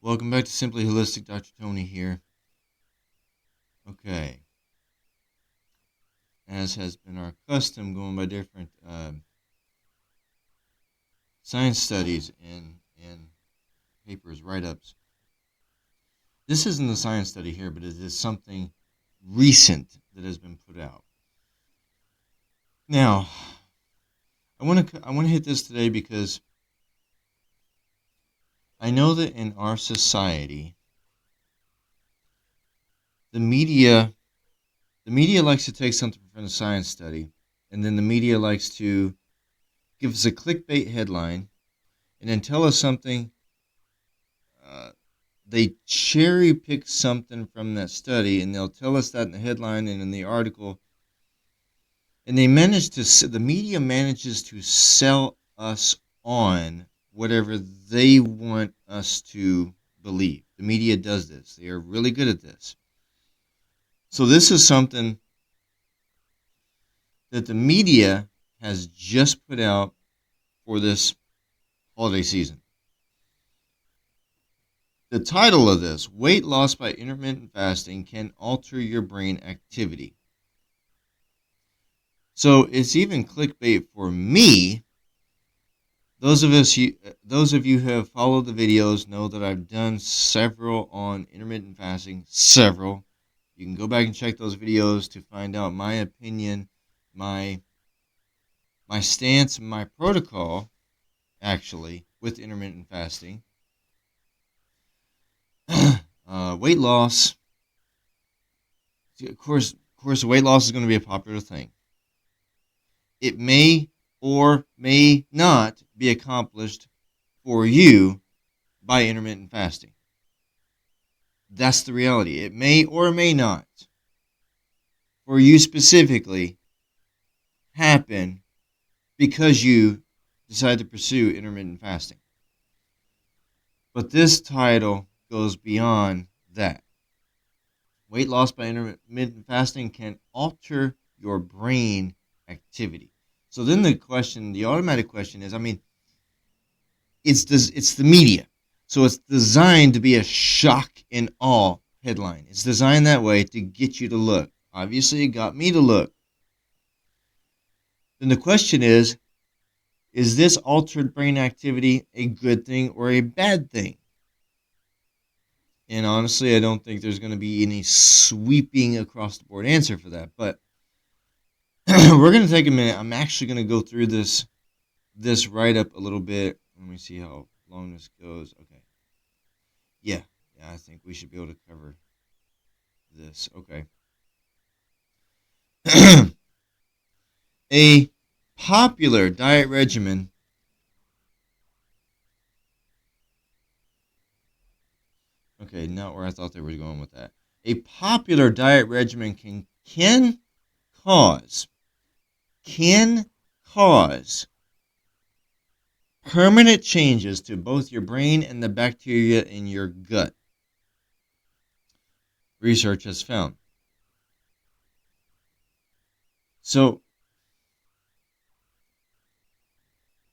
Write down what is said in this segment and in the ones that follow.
Welcome back to Simply Holistic. Dr. Tony here. Okay, as has been our custom, going by different science studies and papers, write-ups. This isn't a science study here, but it is something recent that has been put out. Now, I want to hit this today because I know that in our society, the media likes to take something from a science study, and then the media likes to give us a clickbait headline, and then tell us something. They cherry pick something from that study, and they'll tell us that in the headline and in the article. And the media manages to sell us on whatever they want us to believe. The media does this. They are really good at this. So this is something that the media has just put out for this holiday season. The title of this, Weight Loss by Intermittent Fasting Can Alter Your Brain Activity. So it's even clickbait for me. Those of you who have followed the videos know that I've done several on intermittent fasting, several. You can go back and check those videos to find out my opinion, my stance, my protocol, actually, with intermittent fasting. Weight loss. Of course, weight loss is going to be a popular thing. It may or may not be accomplished for you by intermittent fasting. That's the reality. It may or may not, for you specifically, happen because you decide to pursue intermittent fasting. But this title goes beyond that. Weight loss by intermittent fasting can alter your brain activity. So then the automatic question is, it's the media. So it's designed to be a shock and awe headline. It's designed that way to get you to look. Obviously, it got me to look. Then the question is this altered brain activity a good thing or a bad thing? And honestly, I don't think there's going to be any sweeping across the board answer for that. But we're going to take a minute. I'm actually going to go through this write-up a little bit. Let me see how long this goes. Okay. Yeah, I think we should be able to cover this. Okay. A popular diet regimen Okay, not where I thought they were going with that. A popular diet regimen can cause permanent changes to both your brain and the bacteria in your gut. Research has found. So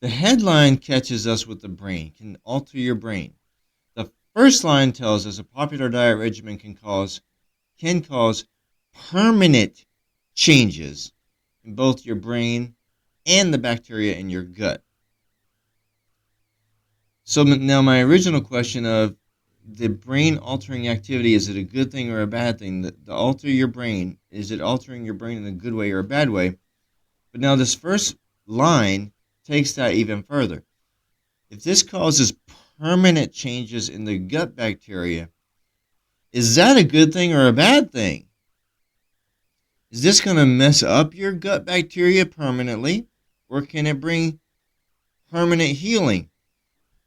the headline catches us with the brain, can alter your brain. The first line tells us a popular diet regimen can cause permanent changes in both your brain and the bacteria in your gut. So now my original question of the brain altering activity, is it a good thing or a bad thing? The alter your brain, is it altering your brain in a good way or a bad way? But now this first line takes that even further. If this causes permanent changes in the gut bacteria, is that a good thing or a bad thing? Is this going to mess up your gut bacteria permanently, or can it bring permanent healing?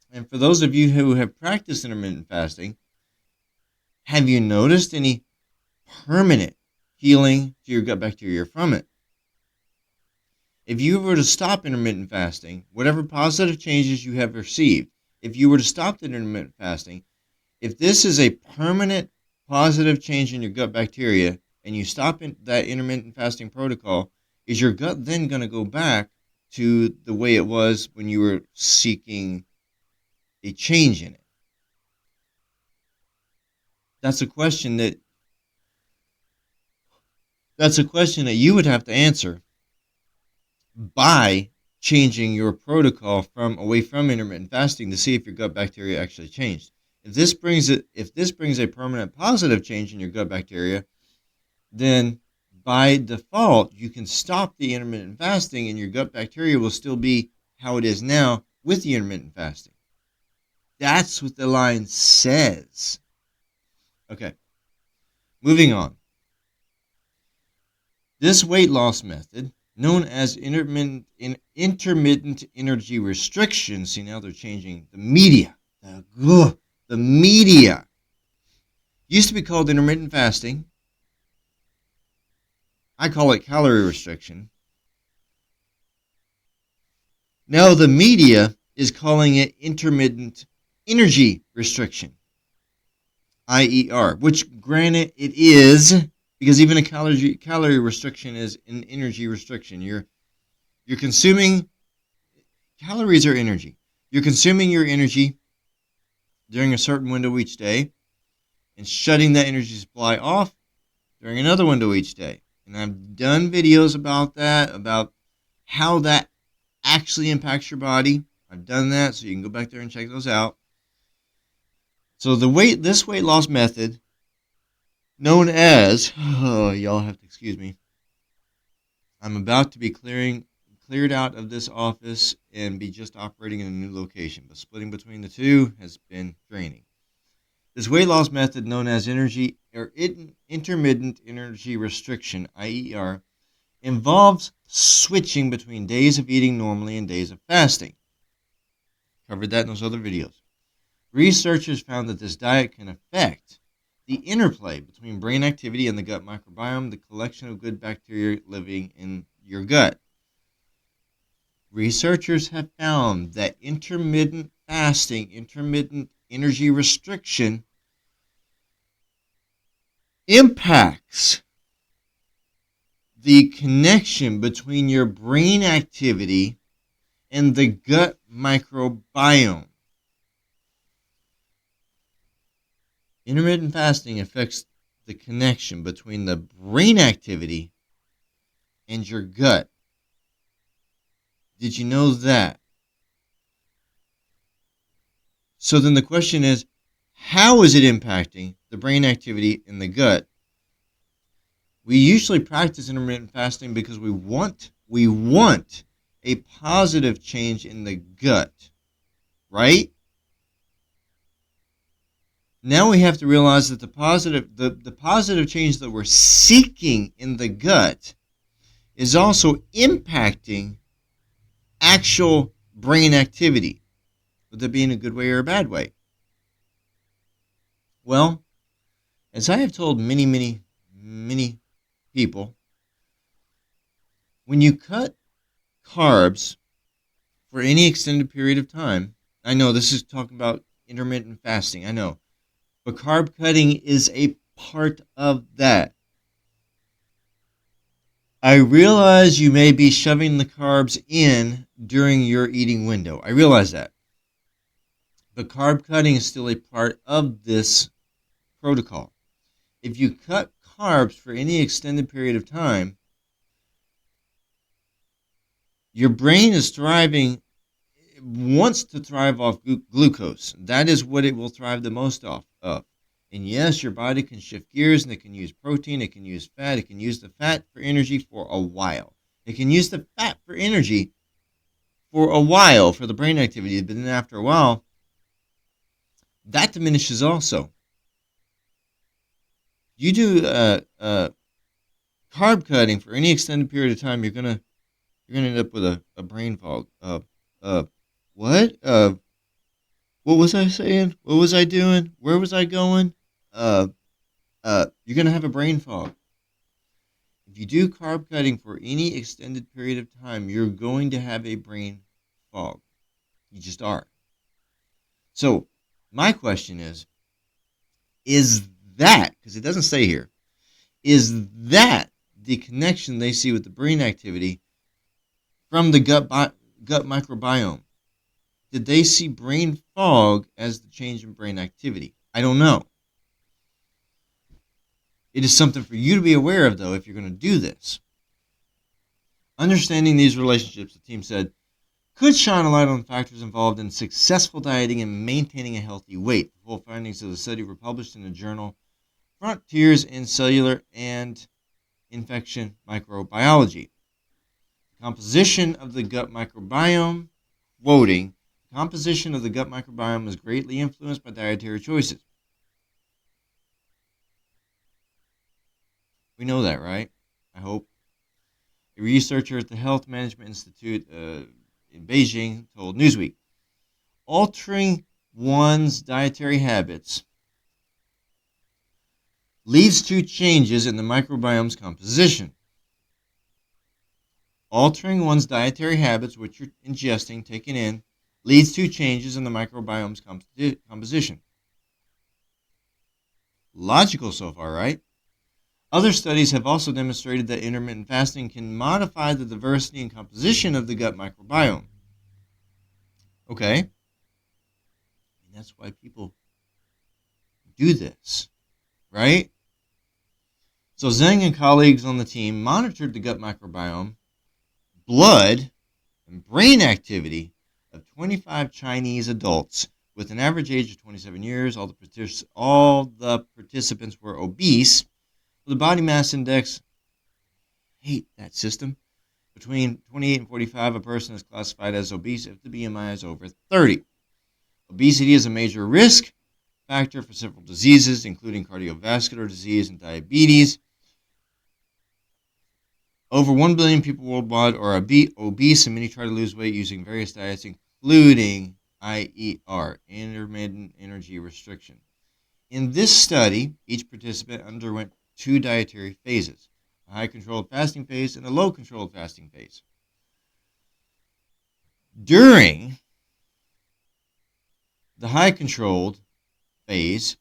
And for those of you who have practiced intermittent fasting, have you noticed any permanent healing to your gut bacteria from it? If you were to stop intermittent fasting, whatever positive changes you have received, if you were to stop the intermittent fasting, if this is a permanent positive change in your gut bacteria and you stop that intermittent fasting protocol, is your gut then going to go back to the way it was when you were seeking a change in it? That's a question that you would have to answer by changing your protocol from away from intermittent fasting to see if your gut bacteria actually changed. If this brings a permanent positive change in your gut bacteria, then by default you can stop the intermittent fasting and your gut bacteria will still be how it is now with the intermittent fasting. That's what the line says. Okay, moving on. This weight loss method, known as intermittent energy restriction, see now they're changing the media. The media used to be called intermittent fasting. I call it calorie restriction. Now the media is calling it intermittent energy restriction, IER, which granted it is, because even a calorie restriction is an energy restriction. You're consuming, calories are energy. You're consuming your energy during a certain window each day and shutting that energy supply off during another window each day. And I've done videos about that, about how that actually impacts your body. I've done that, so you can go back there and check those out. So this weight loss method, known as, y'all have to excuse me, I'm about to be cleared out of this office and be just operating in a new location, but splitting between the two has been draining. This weight loss method, known as intermittent energy restriction, IER, involves switching between days of eating normally and days of fasting. Covered that in those other videos. Researchers found that this diet can affect the interplay between brain activity and the gut microbiome, the collection of good bacteria living in your gut. Researchers have found that intermittent fasting, intermittent energy restriction, impacts the connection between your brain activity and the gut microbiome. Intermittent fasting affects the connection between the brain activity and your gut. Did you know that? So then the question is, how is it impacting the brain activity in the gut? We usually practice intermittent fasting because we want a positive change in the gut, right? Now we have to realize that the positive change that we're seeking in the gut is also impacting actual brain activity. Would that be in a good way or a bad way? Well, as I have told many people, when you cut carbs for any extended period of time, I know this is talking about intermittent fasting, I know, but carb cutting is a part of that. I realize you may be shoving the carbs in during your eating window. I realize that. But carb cutting is still a part of this protocol. If you cut carbs for any extended period of time, your brain wants to thrive off glucose. That is what it will thrive the most off of. And yes, your body can shift gears and it can use protein, it can use fat, it can use the fat for energy for a while. It can use the fat for energy for a while for the brain activity, but then after a while, that diminishes also. You do carb cutting for any extended period of time, you're gonna end up with a brain fog. What? What was I saying? What was I doing? Where was I going? You're gonna have a brain fog. If you do carb cutting for any extended period of time, you're going to have a brain fog. You just are. So, my question is that, because it doesn't say here, is that the connection they see with the brain activity from the gut microbiome? Did they see brain fog as the change in brain activity? I don't know. It is something for you to be aware of, though, if you're going to do this. Understanding these relationships, the team said, could shine a light on the factors involved in successful dieting and maintaining a healthy weight. The full findings of the study were published in the journal Frontiers in Cellular and Infection Microbiology. The composition of the gut microbiome, quoting, the composition of the gut microbiome is greatly influenced by dietary choices. We know that, right? I hope. A researcher at the Health Management Institute in Beijing told Newsweek, altering one's dietary habits leads to changes in the microbiome's composition. Altering one's dietary habits, which you're ingesting, taking in, leads to changes in the microbiome's composition. Logical so far, right? Other studies have also demonstrated that intermittent fasting can modify the diversity and composition of the gut microbiome. Okay. And that's why people do this, right? So Zheng and colleagues on the team monitored the gut microbiome, blood, and brain activity of 25 Chinese adults with an average age of 27 years. All the participants were obese, with a body mass index, hate that system, between 28 and 45. A person is classified as obese if the BMI is over 30. Obesity is a major risk factor for several diseases, including cardiovascular disease and diabetes. Over 1 billion people worldwide are obese, and many try to lose weight using various diets, including IER, intermittent energy restriction. In this study, each participant underwent 2 dietary phases, a high-controlled fasting phase and a low-controlled fasting phase. During the high-controlled phase,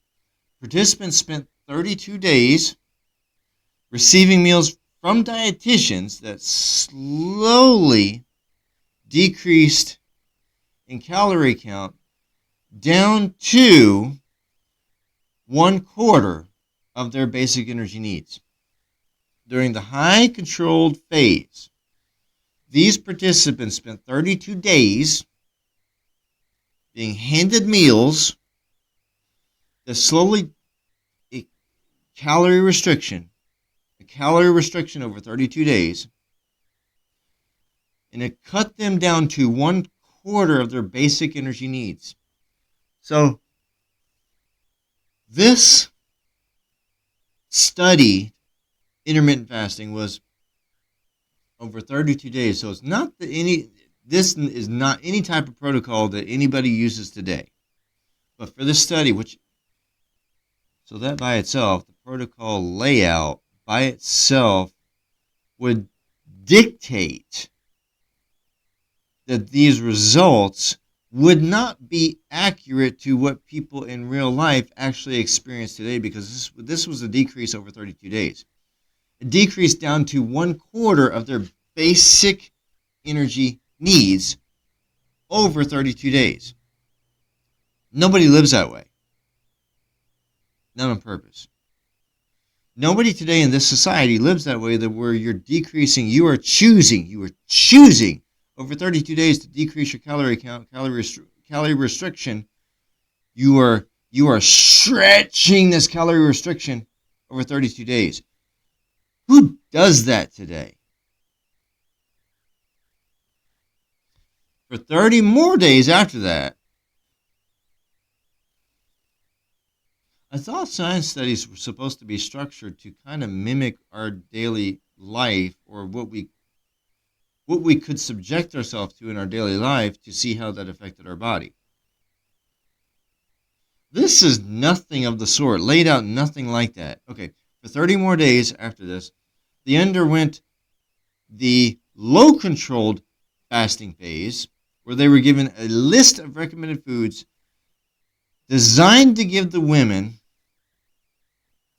participants spent 32 days receiving meals from dietitians that slowly decreased in calorie count down to 1/4 of their basic energy needs. During the high-controlled phase, these participants spent 32 days being handed meals that slowly, a calorie restriction over 32 days, and it cut them down to 1/4 of their basic energy needs. So this study, intermittent fasting, was over 32 days. So it's not this is not any type of protocol that anybody uses today. But for this study, so that by itself, the protocol layout by itself would dictate that these results would not be accurate to what people in real life actually experience today, because this was a decrease over 32 days. A decrease down to 1/4 of their basic energy needs over 32 days. Nobody lives that way. Not on purpose. Nobody today in this society lives that way, that where you're decreasing, you are choosing over 32 days to decrease your calorie count, calorie restriction. You are stretching this calorie restriction over 32 days. Who does that today? For 30 more days after that, I thought science studies were supposed to be structured to kind of mimic our daily life, or what we could subject ourselves to in our daily life, to see how that affected our body. This is nothing of the sort, laid out nothing like that. Okay, for 30 more days after this, they underwent the low-controlled fasting phase, where they were given a list of recommended foods designed to give the women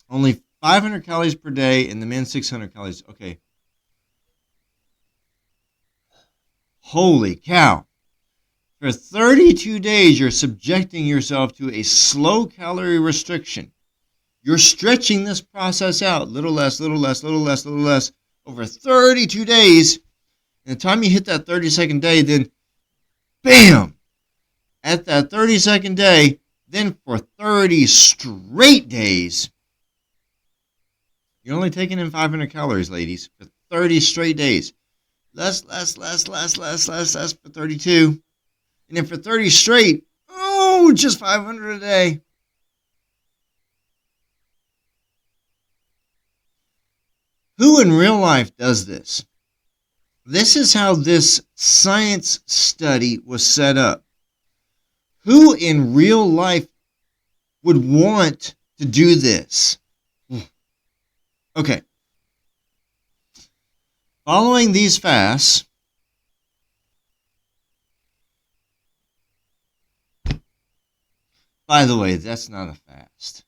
only 500 calories per day and the men 600 calories. Okay. Holy cow. For 32 days, you're subjecting yourself to a slow calorie restriction. You're stretching this process out, little less, little less, little less, little less, over 32 days. And the time you hit that 32nd day, then bam! At that 32nd day, then for 30 straight days, you're only taking in 500 calories, ladies, for 30 straight days. Less for 32. And then for 30 straight, oh, just 500 a day. Who in real life does this? This is how this science study was set up. Who in real life would want to do this? Okay. Following these fasts, by the way, that's not a fast.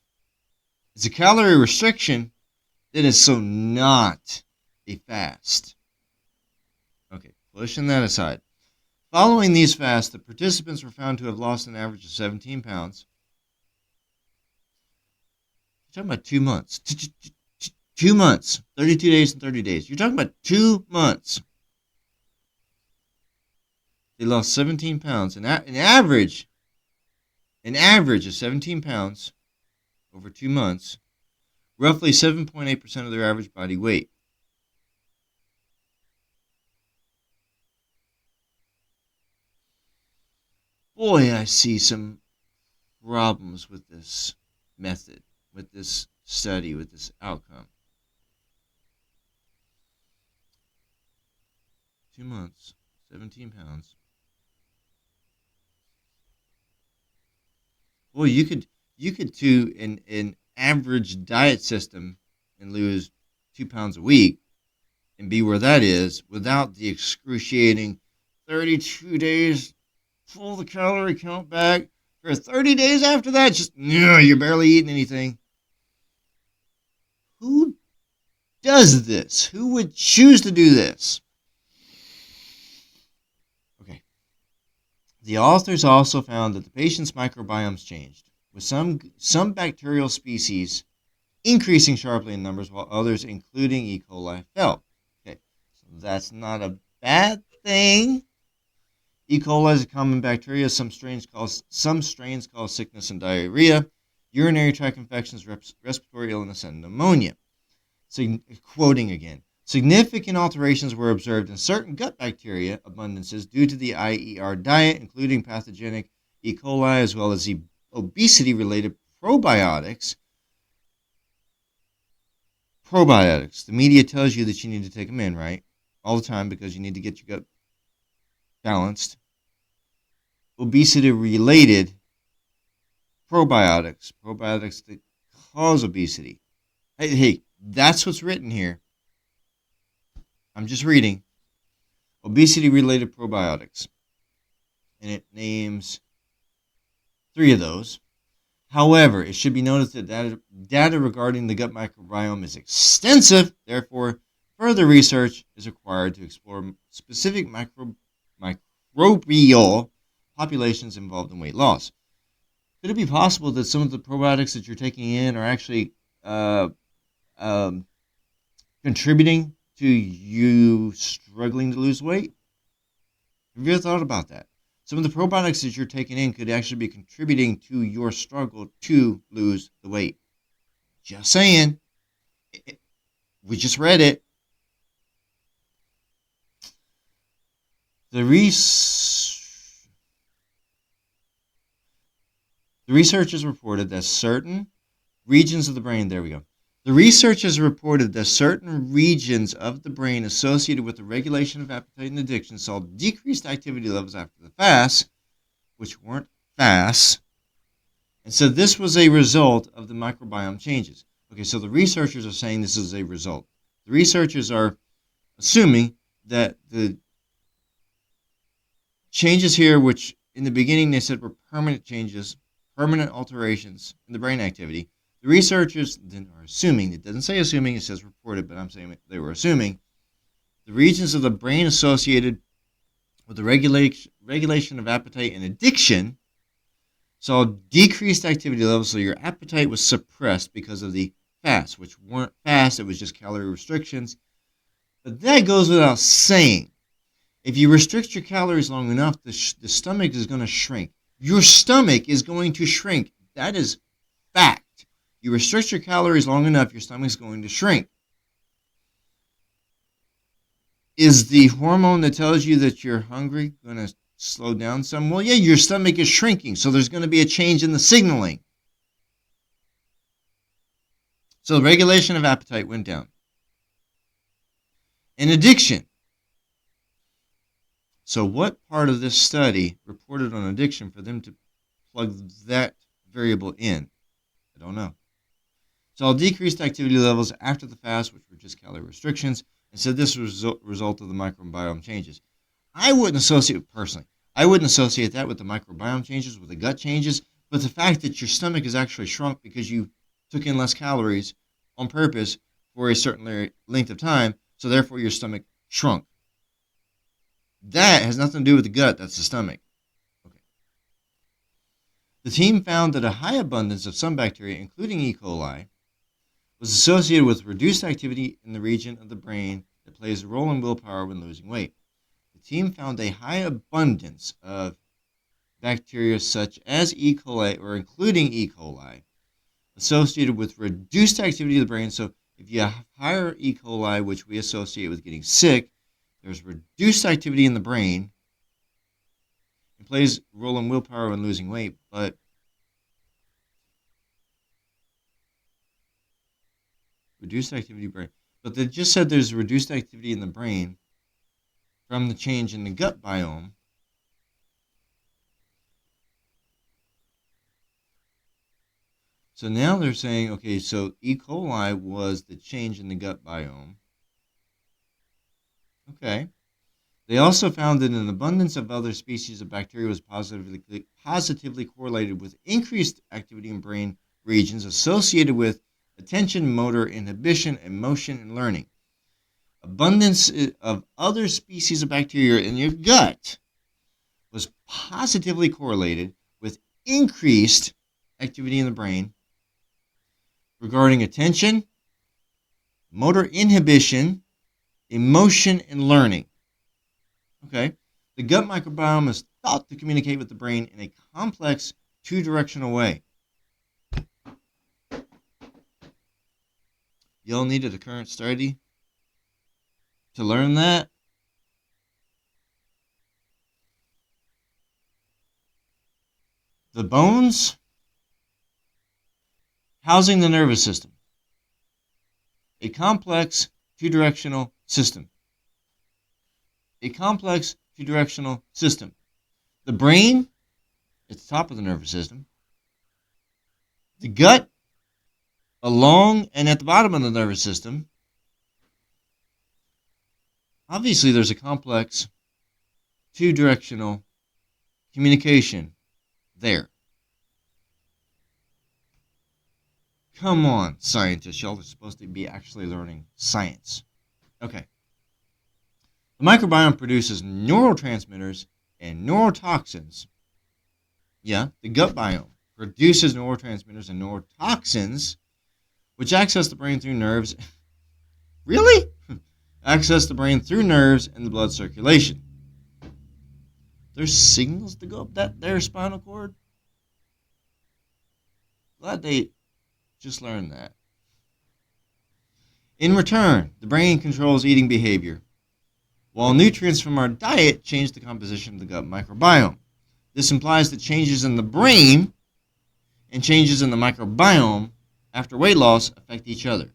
It's a calorie restriction that is so not a fast. Okay, pushing that aside. Following these fasts, the participants were found to have lost an average of 17 pounds. You're talking about 2 months. 2 months. 32 days and 30 days. You're talking about 2 months. They lost 17 pounds. An average of 17 pounds over 2 months. Roughly 7.8% of their average body weight. Boy, I see some problems with this method, with this study, with this outcome. 2 months, 17 pounds. Boy, you could do an average diet system and lose 2 pounds a week and be where that is without the excruciating 32 days, pull the calorie count back. For 30 days after that, just, you're barely eating anything. Who does this? Who would choose to do this? Okay. The authors also found that the patient's microbiomes changed, with some bacterial species increasing sharply in numbers while others, including E. coli, fell. Okay, so that's not a bad thing. E. coli is a common bacteria. Some strains cause sickness and diarrhea, urinary tract infections, respiratory illness, and pneumonia. So, quoting again, significant alterations were observed in certain gut bacteria abundances due to the IER diet, including pathogenic E. coli, as well as the obesity-related probiotics. Probiotics. The media tells you that you need to take them in, right? All the time, because you need to get your gut balanced. Obesity-related probiotics that cause obesity. Hey, that's what's written here. I'm just reading. Obesity-related probiotics. And it names 3 of those. However, it should be noted that data regarding the gut microbiome is extensive. Therefore, further research is required to explore specific microbial populations involved in weight loss. Could it be possible that some of the probiotics that you're taking in are actually contributing to you struggling to lose weight? Have you ever thought about that? Some of the probiotics that you're taking in could actually be contributing to your struggle to lose the weight. Just saying. We just read it. The researchers reported that certain regions of the brain, The researchers reported that certain regions of the brain associated with the regulation of appetite and addiction saw decreased activity levels after the fast, which weren't fasts. And so this was a result of the microbiome changes. Okay, so the researchers are saying this is a result. The researchers are assuming that the changes here, which in the beginning they said were permanent changes, permanent alterations in the brain activity, the researchers then are assuming, it doesn't say assuming, it says reported, but I'm saying they were assuming, the regions of the brain associated with the regulation of appetite and addiction saw decreased activity levels, so your appetite was suppressed because of the fasts, which weren't fast, it was just calorie restrictions. But that goes without saying. If you restrict your calories long enough, the stomach is going to shrink. Your stomach is going to shrink. That is fact. You restrict your calories long enough, your stomach is going to shrink. Is the hormone that tells you that you're hungry going to slow down some? Well, yeah, your stomach is shrinking, so there's going to be a change in the signaling. So the regulation of appetite went down. And addiction. So what part of this study reported on addiction for them to plug that variable in? I don't know. Saw decreased activity levels after the fast, which were just calorie restrictions, and said this was a result of the microbiome changes. I wouldn't associate that with the microbiome changes, with the gut changes, but the fact that your stomach is actually shrunk because you took in less calories on purpose for a certain length of time, so therefore your stomach shrunk. That has nothing to do with the gut, that's the stomach. Okay. The team found that a high abundance of some bacteria, including E. coli, was associated with reduced activity in the region of the brain that plays a role in willpower when losing weight. The team found a high abundance of bacteria such as E. coli, or including E. coli, associated with reduced activity of the brain. So if you have higher E. coli, which we associate with getting sick, there's reduced activity in the brain. It plays a role in willpower when losing weight, but reduced activity in the brain. But they just said there's reduced activity in the brain from the change in the gut biome. So now they're saying, okay, so E. coli was the change in the gut biome. Okay. They also found that an abundance of other species of bacteria was positively correlated with increased activity in brain regions associated with attention, motor, inhibition, emotion, and learning. Abundance of other species of bacteria in your gut was positively correlated with increased activity in the brain regarding attention, motor inhibition, emotion, and learning. Okay, the gut microbiome is thought to communicate with the brain in a complex, two-directional way. Y'all needed a current study to learn that? The bones housing the nervous system. A complex, two-directional system. A complex, two-directional system. The brain at the top of the nervous system. The gut along and at the bottom of the nervous system. Obviously, there's a complex, two-directional communication there. Come on, scientists. Y'all are supposed to be actually learning science. Okay. The microbiome produces neurotransmitters and neurotoxins. Yeah, the gut biome produces neurotransmitters and neurotoxins, which access the brain through nerves. Really? Access the brain through nerves and the blood circulation. There's signals to go up their spinal cord. Glad they just learned that. In return, the brain controls eating behavior, while nutrients from our diet change the composition of the gut microbiome. This implies that changes in the brain and changes in the microbiome after weight loss affect each other.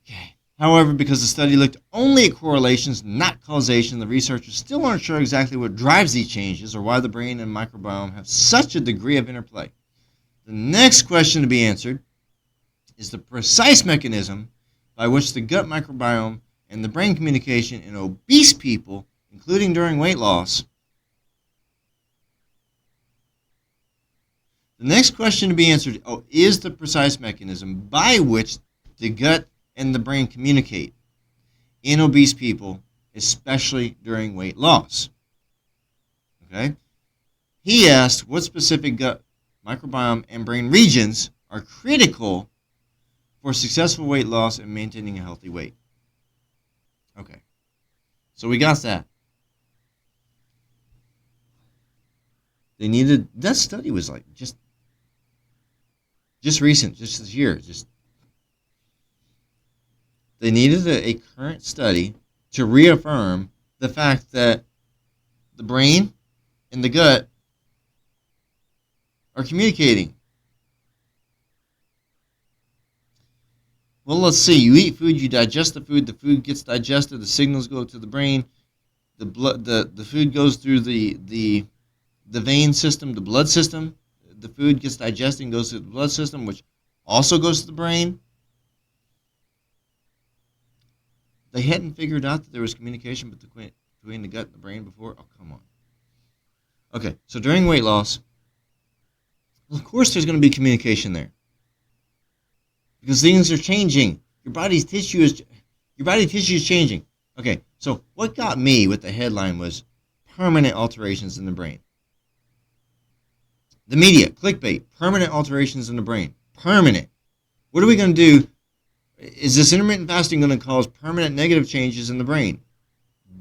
Okay. However, because the study looked only at correlations, not causation, the researchers still aren't sure exactly what drives these changes or why the brain and microbiome have such a degree of interplay. The next question to be answered is the precise mechanism by which the gut microbiome and the brain communication in obese people, including during weight loss. The next question to be answered is the precise mechanism by which the gut and the brain communicate in obese people, especially during weight loss. Okay? He asked what specific gut microbiome and brain regions are critical for successful weight loss and maintaining a healthy weight. Okay, so we got that. They needed, that study was like just recent, just this year. They needed a current study to reaffirm the fact that the brain and the gut are communicating. Well, let's see. You eat food, you digest the food gets digested, the signals go to the brain, the food goes through the vein system, the blood system. The food gets digested and goes through the blood system, which also goes to the brain. They hadn't figured out that there was communication between the gut and the brain before. Oh, come on. Okay, so during weight loss, well, of course there's going to be communication there. Because things are changing. Your body tissue is changing. Okay, so what got me with the headline was permanent alterations in the brain. The media, clickbait, permanent alterations in the brain. Permanent. What are we going to do? Is this intermittent fasting going to cause permanent negative changes in the brain?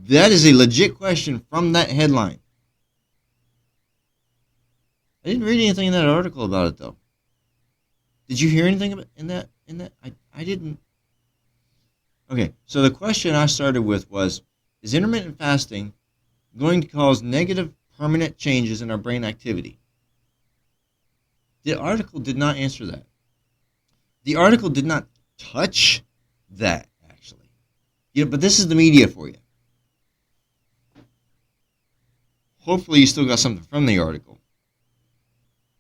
That is a legit question from that headline. I didn't read anything in that article about it, though. Did you hear anything about in that? I didn't. Okay, so the question I started with was, is intermittent fasting going to cause negative permanent changes in our brain activity? The article did not answer that. The article did not touch that, actually. But this is the media for you. Hopefully you still got something from the article.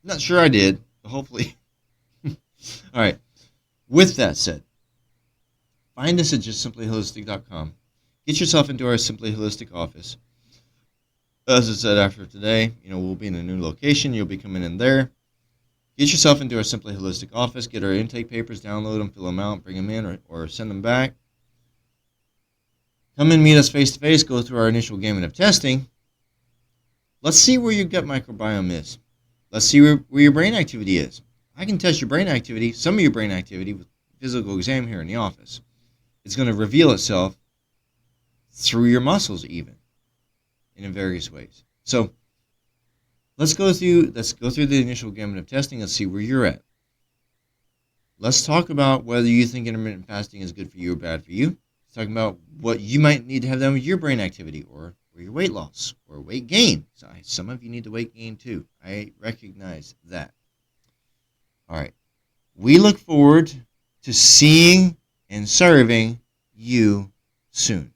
Not sure I did, but hopefully. All right. With that said, find us at justsimplyholistic.com. Get yourself into our Simply Holistic office. As I said, after today, we'll be in a new location. You'll be coming in there. Get yourself into our Simply Holistic office. Get our intake papers, download them, fill them out, bring them in, or send them back. Come and meet us face-to-face. Go through our initial gamut of testing. Let's see where your gut microbiome is. Let's see where your brain activity is. I can test your brain activity, some of your brain activity, with physical exam here in the office. It's going to reveal itself through your muscles, even, in various ways. So let's go through the initial gamut of testing. Let's see where you're at. Let's talk about whether you think intermittent fasting is good for you or bad for you. Let's talk about what you might need to have done with your brain activity, or your weight loss, or weight gain. So some of you need to weight gain too. I recognize that. All right. We look forward to seeing and serving you soon.